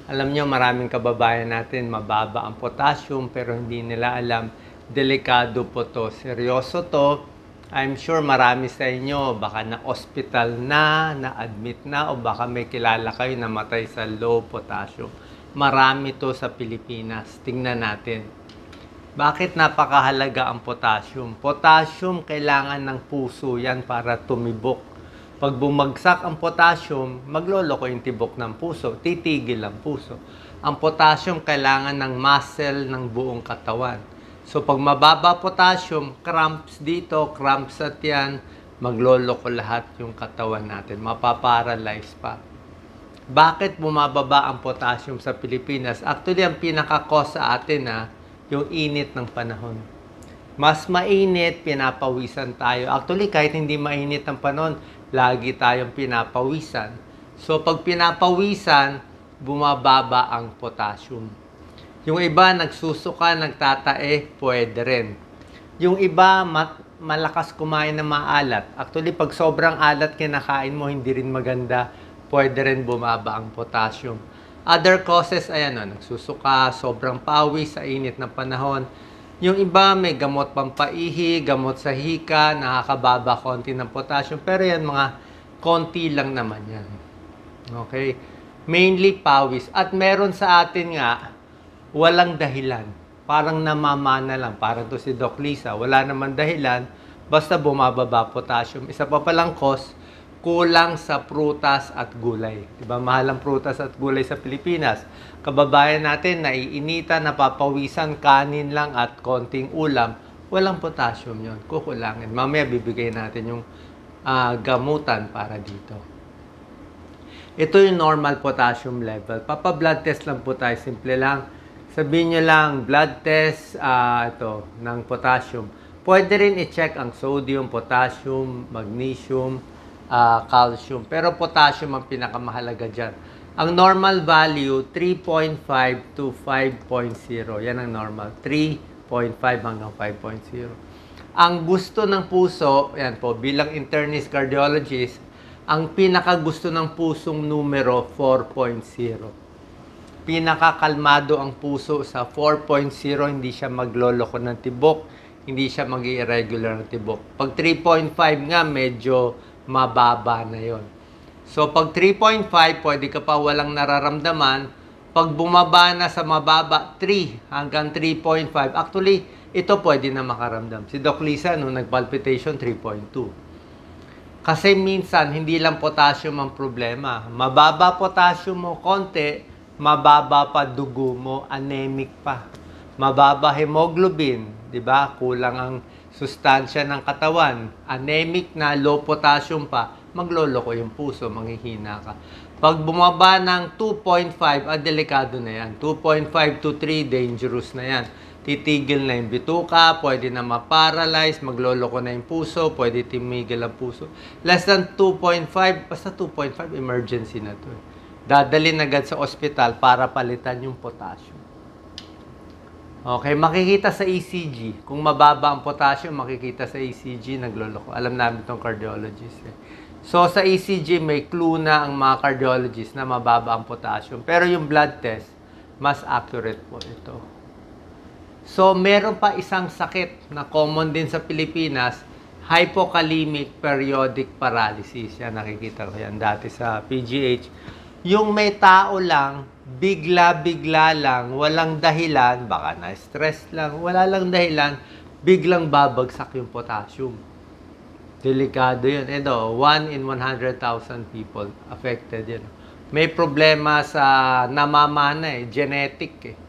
Alam nyo, maraming kababayan natin, mababa ang potassium pero hindi nila alam, delikado po to. Seryoso to. I'm sure marami sa inyo, baka na-hospital na-admit na, o baka may kilala kayo na matay sa low potassium. Marami to sa Pilipinas. Tingnan natin. Bakit napakahalaga ang potassium? Potassium, kailangan ng puso yan para tumibok. Pag bumagsak ang potassium, magloloko yung tibok ng puso, titigil ang puso. Ang potassium kailangan ng muscle ng buong katawan. So pag mababa potassium, cramps dito, cramps sa tiyan, magloloko lahat yung katawan natin, mapaparalyze pa. Bakit bumababa ang potassium sa Pilipinas? Actually, ang pinaka-cause sa atin yung init ng panahon. Mas mainit, pinapawisan tayo. Actually, kahit hindi mainit ang panahon, lagi tayong pinapawisan. So, pag pinapawisan, bumababa ang potassium. Yung iba, nagsusuka, nagtatae, pwede rin. Yung iba, malakas kumain ng maalat. Actually, pag sobrang alat kinakain mo, hindi rin maganda, pwede rin bumaba ang potassium. Other causes, nagsusuka, sobrang pawis sa init ng panahon. Yung iba, may gamot pampaihi, gamot sa hika, nakakababa konti ng potassium. Pero yan, mga konti lang naman yan. Okay? Mainly pawis. At meron sa atin nga, walang dahilan. Parang namamana lang. Parang to si Doc Lisa. Wala naman dahilan. Basta bumababa potassium. Isa pa palang cause, kulang sa prutas at gulay. Diba? Mahal ang prutas at gulay sa Pilipinas. Kababayan natin, naiinitan, napapawisan, kanin lang at konting ulam. Walang potassium yon, kukulangin. Mamaya bibigay natin yung gamutan para dito. Ito yung normal potassium level. Papa-blood test lang po tayo. Simple lang. Sabihin nyo lang, blood test ng potassium. Pwede rin i-check ang sodium, potassium, magnesium, calcium. Pero potassium ang pinakamahalaga dyan. Ang normal value, 3.5 to 5.0. Yan ang normal. 3.5 hanggang 5.0. Ang gusto ng puso, yan po, bilang internist cardiologist, ang pinakagusto ng pusong numero, 4.0. Pinakakalmado ang puso sa 4.0, hindi siya magloloko ng tibok, hindi siya mag-irregular ng tibok. Pag 3.5 nga, medyo mababa na yon. So, pag 3.5, pwede ka pa walang nararamdaman. Pag bumaba na sa mababa, 3 hanggang 3.5. Actually, ito pwede na makaramdam. Si Doc Lisa, nung nagpalpitation, 3.2. Kasi minsan, hindi lang potassium ang problema. Mababa potassium mo konti, mababa pa dugo mo, anemic pa. Mababa hemoglobin, di ba? Kulang ang sustansya ng katawan. Anemic na, low potassium pa, magloloko yung puso, manghihina ka. Pag bumaba ng 2.5, delikado na yan. 2.5 to 3, dangerous na yan. Titigil na yung bituka, pwede na ma-paralyze, magloloko na yung puso, pwede timigil ang puso. Less than 2.5, basta 2.5, emergency na to. Dadalhin agad sa ospital para palitan yung potassium. Okay, makikita sa ECG. Kung mababa ang potassium, makikita sa ECG, nagloloko. Alam namin itong cardiologist. So, sa ECG, may clue na ang mga cardiologist na mababa ang potassium. Pero yung blood test, mas accurate po ito. So, meron pa isang sakit na common din sa Pilipinas, hypokalemic periodic paralysis. Yan, nakikita ko yan dati sa PGH. Yung may tao lang, bigla-bigla lang, walang dahilan, baka na-stress lang, wala lang dahilan, biglang babagsak yung potassium. Delikado yun. Ito, 1 in 100,000 people affected yun. May problema sa namamana genetic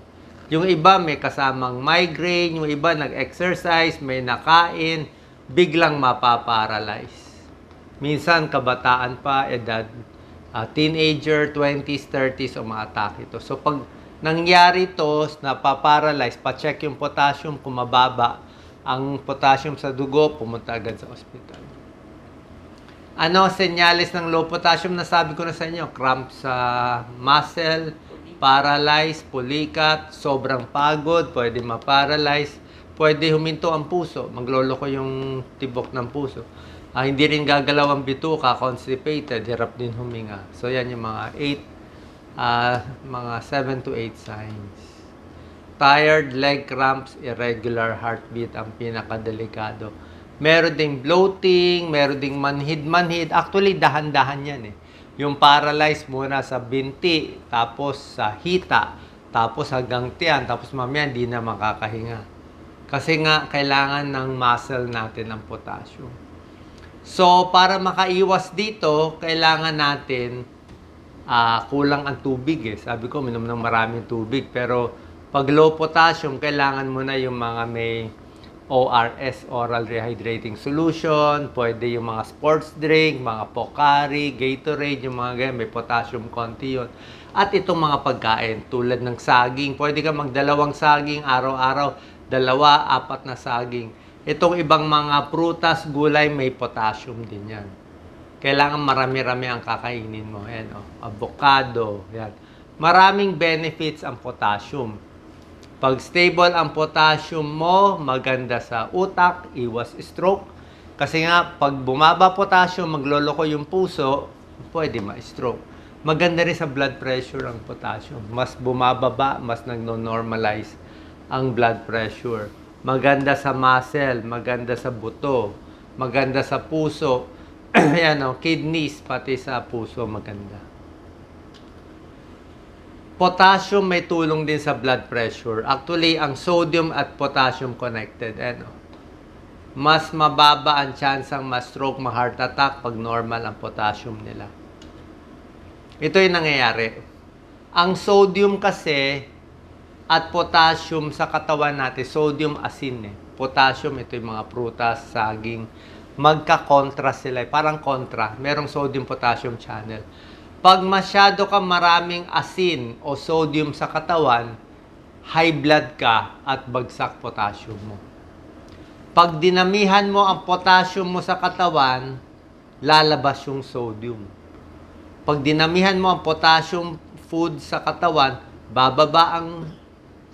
Yung iba may kasamang migraine, yung iba nag-exercise, may nakain, biglang mapaparalyze. Minsan kabataan pa, edad teenager, 20s, 30s, umaatake ito. So, pag nangyari ito, napaparalyze, pa-check yung potassium, kung mababa ang potassium sa dugo, pumunta agad sa ospital. Senyales ng low potassium, nasabi ko na sa inyo, cramp sa muscle, paralyze, pulikat, sobrang pagod, pwede ma-paralyze, pwede huminto ang puso, magloloko yung tibok ng puso. Hindi rin gagalaw ang bituka, constipated, hirap din huminga. So, yan yung mga 8 Mga 7 to 8 signs. Tired, leg cramps, irregular heartbeat ang pinakadelikado. Meron ding bloating, meron ding manhid-manhid. Actually, dahan-dahan yan eh. Yung paralyzed muna sa binti, tapos sa hita, tapos hanggang tiyan, tapos mamaya hindi na makakahinga. Kasi nga, kailangan ng muscle natin ng potassium. So, para makaiwas dito, kailangan natin kulang ang tubig eh. Sabi ko, minom ng maraming tubig. Pero, pag low potassium, kailangan mo na yung mga may ORS, Oral Rehydrating Solution, pwede yung mga sports drink, mga Pocari, Gatorade, yung mga ganyan, may potassium konti yun. At itong mga pagkain, tulad ng saging, pwede ka magdalawang saging araw-araw, 2, 4 na saging. Itong ibang mga prutas, gulay, may potassium din yan. Kailangan marami-rami ang kakainin mo. Yan, avocado, yan. Maraming benefits ang potassium. Pag stable ang potassium mo, maganda sa utak, iwas stroke. Kasi nga, pag bumaba potassium, magloloko yung puso, pwede ma-stroke. Maganda rin sa blood pressure ang potassium. Mas bumababa, mas nagno-normalize ang blood pressure. Maganda sa muscle, maganda sa buto, maganda sa puso, yan, kidneys, pati sa puso, maganda. Potassium may tulong din sa blood pressure. Actually, ang sodium at potassium connected. Mas mababa ang chance ang ma-stroke, ma-heart attack pag normal ang potassium nila. Ito yung nangyayari. Ang sodium kasi at potassium sa katawan natin, sodium asin eh. Potassium, ito yung mga prutas, saging. Magka-kontra sila. Parang kontra. Merong sodium-potassium channel. Pag masyado ka maraming asin o sodium sa katawan, high blood ka at bagsak potassium mo. Pag dinamihan mo ang potassium mo sa katawan, lalabas yung sodium. Pag dinamihan mo ang potassium food sa katawan, bababa ang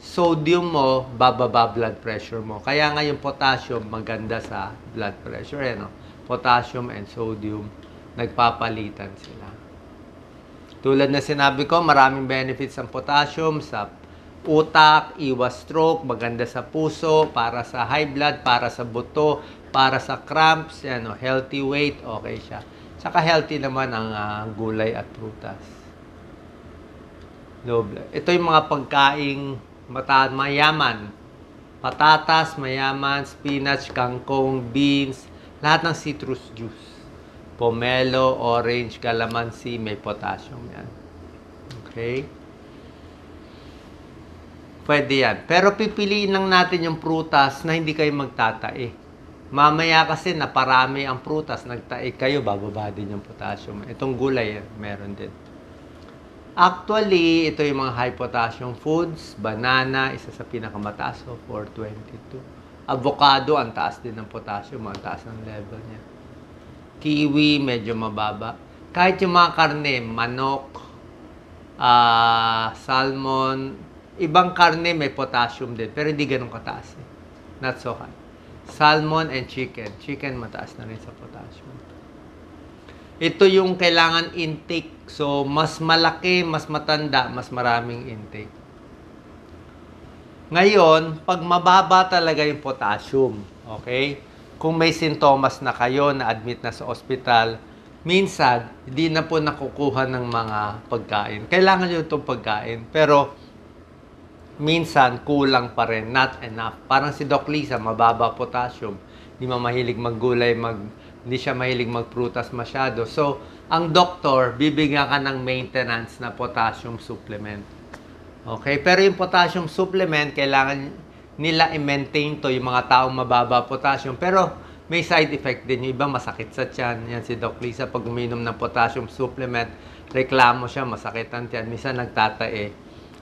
sodium mo, bababa blood pressure mo. Kaya nga yung potassium maganda sa blood pressure. Potassium and sodium, nagpapalitan sila. Tulad na sinabi ko, maraming benefits ang potassium sa utak, iwas stroke, maganda sa puso, para sa high blood, para sa buto, para sa cramps, healthy weight, okay siya. Saka healthy naman ang gulay at prutas. Ito yung mga pagkaing mayaman. Patatas, mayaman, spinach, kangkong, beans, lahat ng citrus juice. Pomelo, orange, calamansi, may potassium yan. Okay? Pwede yan. Pero pipiliin lang natin yung prutas na hindi kayo magtatae. Mamaya kasi naparami ang prutas, nagtae kayo, bababa din yung potassium. Itong gulay, meron din. Actually, ito yung mga high potassium foods. Banana, isa sa pinakamataas, 422. Avocado, ang taas din ng potassium, ang taas ng level niya. Kiwi, medyo mababa. Kahit yung mga karne, manok, salmon, ibang karne may potassium din, pero hindi ganun kataas. Not so high. Salmon and chicken. Chicken mataas na rin sa potassium. Ito yung kailangan intake. So, mas malaki, mas matanda, mas maraming intake. Ngayon, pag mababa talaga yung potassium, okay? Kung may sintomas na kayo, na-admit na sa ospital, minsan, hindi na po nakukuha ng mga pagkain. Kailangan nyo itong pagkain, pero minsan, kulang pa rin, not enough. Parang si Doc Lisa, mababa potassium, hindi mahilig maggulay, hindi siya mahilig magprutas masyado. So, ang doktor, bibigyan ka ng maintenance na potassium supplement. Okay? Pero yung potassium supplement, kailangan nila i-maintain to yung mga taong mababa potassium. Pero may side effect din. Yung iba masakit sa tiyan. Yan si Doc Lisa, pag uminom ng potassium supplement, reklamo siya, masakit ang tiyan. Minsan nagtatae.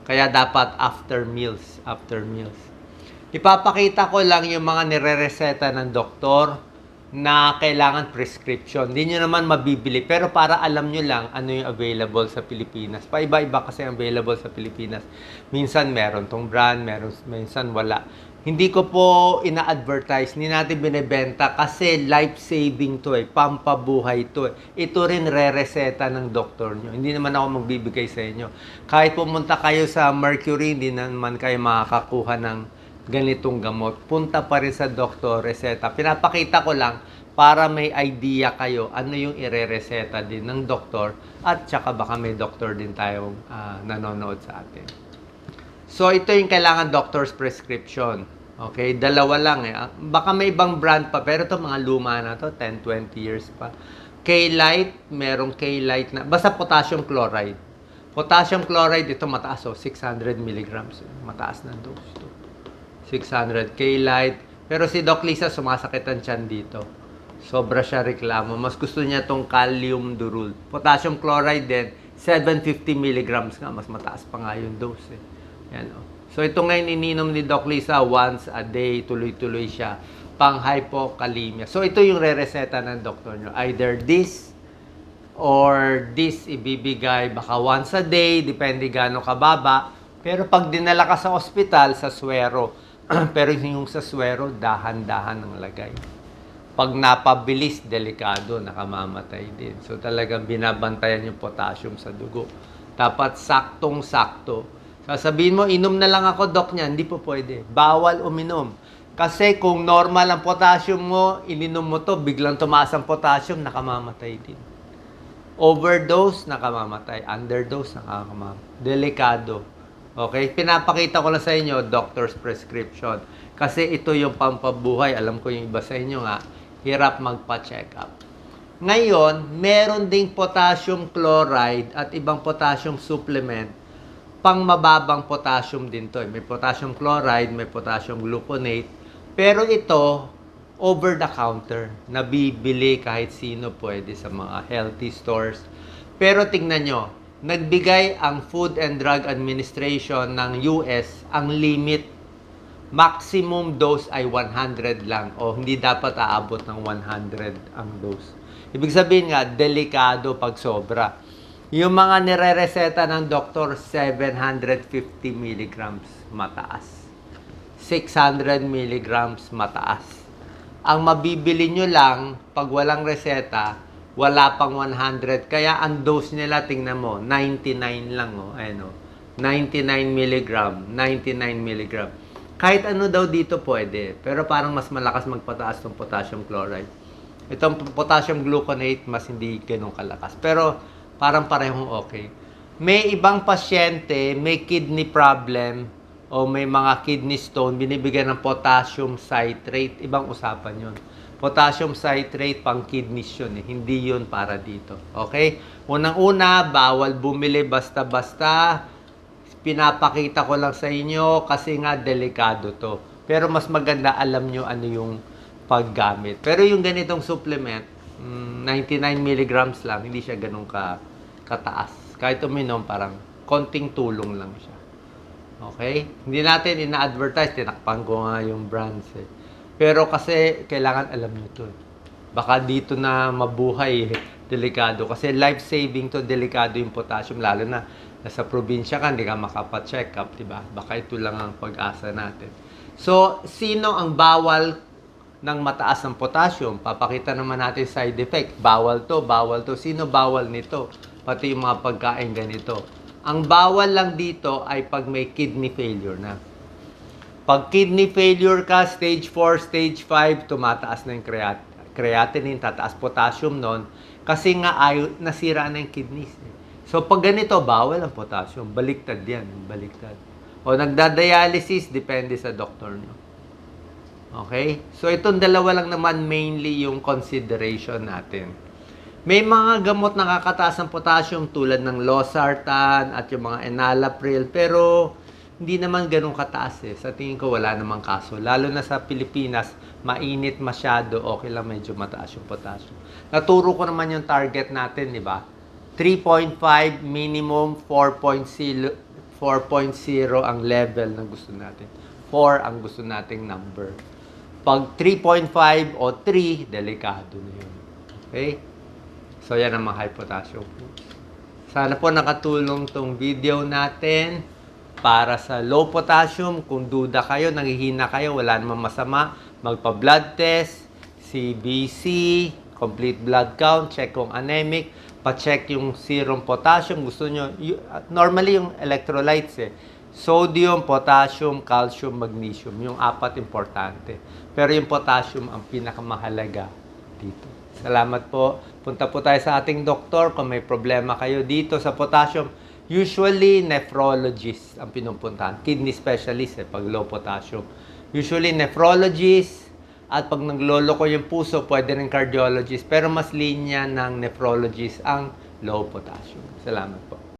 Kaya dapat after meals. Ipapakita ko lang yung mga nire-reseta ng doktor na kailangan prescription. Hindi nyo naman mabibili. Pero para alam nyo lang ano yung available sa Pilipinas. Paiba-iba kasi ang available sa Pilipinas. Minsan meron tong brand, minsan wala. Hindi ko po ina-advertise, hindi natin binibenta kasi life-saving to pampabuhay to Ito rin re-reseta ng doktor nyo. Hindi naman ako magbibigay sa inyo. Kahit pumunta kayo sa Mercury, hindi naman kayo makakakuha ng ganitong gamot. Punta pa rin sa doktor, reseta. Pinapakita ko lang para may idea kayo ano yung ire-reseta din ng doktor at saka baka may doktor din tayong nanonood sa atin. So, ito yung kailangan doctor's prescription. Okay? Dalawa lang Baka may ibang brand pa, pero ito mga luma na to 10-20 years pa. K-Lite, merong K-Lite na, basta potassium chloride. Potassium chloride, ito mataas 600 milligrams. Mataas na dose ito. 600 K-Lite. Pero si Doc Lisa, sumasakit ang tiyan dito. Sobra siya reklamo. Mas gusto niya tong Kalium Durul. Potassium chloride din, 750 milligrams nga. Mas mataas pa nga yung dose Yan So ito ngayon ininom ni Doc Lisa once a day. Tuloy-tuloy siya. Pang hypokalemia. So ito yung re-reseta ng doktor nyo. Either this or this ibibigay. Baka once a day. Depende gaano kababa. Pero pag dinala ka sa ospital, sa swero, pero yung sa swero, dahan-dahan ang lagay. Pag napabilis, delikado, nakamamatay din. So talagang binabantayan yung potassium sa dugo. Dapat saktong-sakto. Sasabihin mo, inom na lang ako, Doc, niya. Hindi po pwede. Bawal uminom. Kasi kung normal ang potassium mo, ininom mo to, biglang tumaas ang potassium, nakamamatay din. Overdose, nakamamatay. Underdose, nakamamatay. Delikado. Okay? Pinapakita ko lang sa inyo, doctor's prescription. Kasi ito yung pampabuhay. Alam ko yung iba sa inyo nga, hirap magpa-check up. Ngayon, meron ding potassium chloride at ibang potassium supplement. Pang mababang potassium din to May potassium chloride, may potassium gluconate. Pero ito, over the counter. Nabibili kahit sino pwede sa mga healthy stores. Pero tingnan nyo, nagbigay ang Food and Drug Administration ng US ang limit, maximum dose ay 100 lang o hindi dapat aabot ng 100 ang dose. Ibig sabihin nga, delikado pag sobra. Yung mga nire-reseta ng doktor, 750 milligrams mataas. 600 milligrams mataas. Ang mabibili nyo lang, pag walang reseta, wala pang 100. Kaya ang dose nila, tingnan mo, 99 lang. 99 milligram, 99 milligram. Kahit ano daw dito pwede. Pero parang mas malakas magpataas ng potassium chloride. Itong potassium gluconate, mas hindi ganun kalakas. Pero parang parehong okay. May ibang pasyente, may kidney problem, o may mga kidney stone, binibigyan ng potassium citrate. Ibang usapan yun. Potassium citrate, pang kidneys yun Hindi yun para dito. Okay? Unang-una, bawal bumili basta-basta. Pinapakita ko lang sa inyo kasi nga delikado to. Pero mas maganda alam nyo ano yung paggamit. Pero yung ganitong supplement, 99 milligrams lang, hindi siya ganun kataas. Kahit uminom, parang konting tulong lang siya. Okay? Hindi natin ina-advertise, tinakpan ko nga yung brands Pero kasi kailangan alam nyo to Baka dito na mabuhay delikado. Kasi life-saving to, delikado yung potassium. Lalo na nasa probinsya ka, hindi ka makapa-check up, diba? Baka ito lang ang pag-asa natin. So, sino ang bawal ng mataas ang potassium? Papakita naman natin side effect. Bawal to, bawal to. Sino bawal nito? Pati yung mga pagkain ganito. Ang bawal lang dito ay pag may kidney failure na. Pag kidney failure ka, stage 4, stage 5, tumataas na yung creatinine, tataas potassium nun. Kasi nga nasira na yung kidneys. So pag ganito, bawal ang potassium. Baliktad yan, baliktad. O nagda-dialysis, depende sa doktor nyo. Okay? So itong dalawa lang naman mainly yung consideration natin. May mga gamot na nakakataas ng potassium tulad ng losartan at yung mga enalapril, pero hindi naman ganun kataas Sa tingin ko wala namang kaso. Lalo na sa Pilipinas, mainit masyado, okay lang medyo mataas yung potassium. Naturo ko naman yung target natin, di ba? 3.5 minimum, 4.0 ang level na gusto natin. 4 ang gusto nating number. Pag 3.5 o 3, delikado na yun. Okay? So, yan ang mga high potassium foods. Sana po nakatulong tong video natin para sa low potassium. Kung duda kayo, nanghihina kayo, wala namang masama, magpa-blood test, CBC, complete blood count, check kung anemic, pa-check yung serum potassium. Gusto nyo, normally yung electrolytes sodium, potassium, calcium, magnesium. Yung 4 importante. Pero yung potassium ang pinakamahalaga dito. Salamat po. Punta po tayo sa ating doktor kung may problema kayo dito sa potassium. Usually, nephrologist ang pinupuntahan. Kidney specialist pag low potassium. Usually, nephrologist. At pag nagloloko yung puso, pwede rin cardiologist. Pero mas linya ng nephrologist ang low potassium. Salamat po.